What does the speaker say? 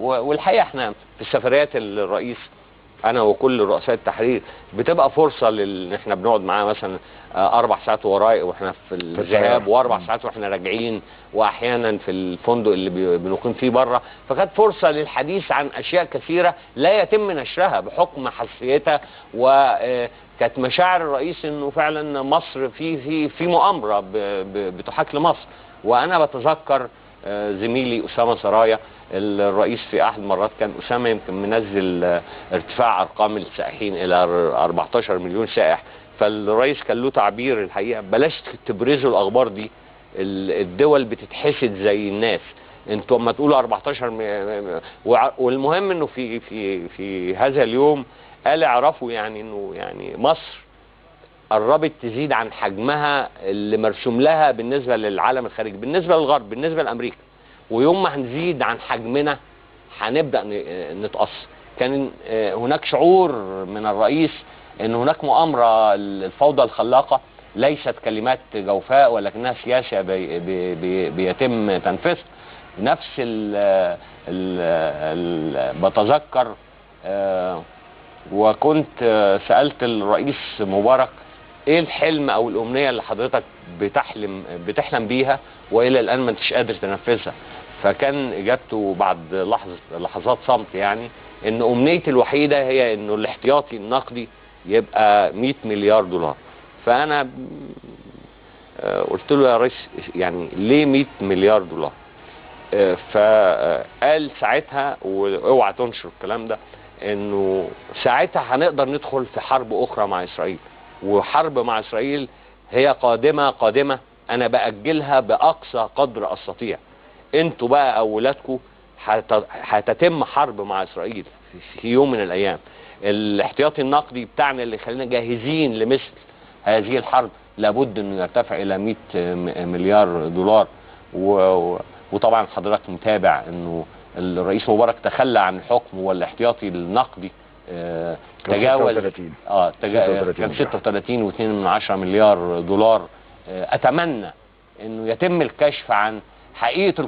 والحقيقه احنا في السفريات الرئيس انا وكل رؤساء التحرير بتبقى فرصه احنا بنقعد معاه مثلا 4 ساعات وراء واحنا في الذهاب و4 ساعات واحنا راجعين، واحيانا في الفندق اللي بنقيم فيه بره، فكانت فرصه للحديث عن اشياء كثيره لا يتم نشرها بحكم حساسيتها. وكانت مشاعر الرئيس انه فعلا مصر في مؤامره بتحاك لمصر. وانا بتذكر زميلي اسامه سرايا الرئيس في احد المرات، كان اسامه يمكن منزل ارتفاع ارقام السائحين الى 14 مليون سائح، فالرئيس كان له تعبير الحقيقه: بلاش تبرزوا الاخبار دي، الدول بتتحسد زي الناس، انتوا اما تقولوا 14 والمهم انه في هذا اليوم قال اعرفوا يعني انه يعني مصر قربت تزيد عن حجمها اللي مرسوم لها بالنسبه للعالم الخارجي، بالنسبه للغرب، بالنسبه لامريكا، ويوم ما هنزيد عن حجمنا هنبدا نتأثر. كان هناك شعور من الرئيس ان هناك مؤامره، الفوضى الخلاقه ليست كلمات جوفاء ولكنها سياسه بيتم تنفيذها. نفس بتذكر وكنت سألت الرئيس مبارك ايه الحلم او الامنيه اللي حضرتك بتحلم بيها والى الان ما انتش قادر تنفذها؟ فكان اجابته بعد لحظات صمت يعني ان امنيتي الوحيده هي انه الاحتياطي النقدي يبقى 100 مليار دولار. فانا قلت له يا ريس يعني ليه 100 مليار دولار؟ فقال ساعتها، واوعى تنشر الكلام ده، انه ساعتها هنقدر ندخل في حرب اخرى مع اسرائيل، وحرب مع اسرائيل هي قادمه انا باجلها باقصى قدر استطيع. انتوا بقى اولادكم هتتم حرب مع اسرائيل في يوم من الايام. الاحتياطي النقدي بتاعنا اللي خلينا جاهزين لمثل هذه الحرب لابد انه يرتفع الى 100 مليار دولار. وطبعا حضرتك متابع انه الرئيس مبارك تخلى عن الحكم والاحتياطي النقدي تجاوز كان 36.2 مليار دولار. اتمنى انه يتم الكشف عن حقيقة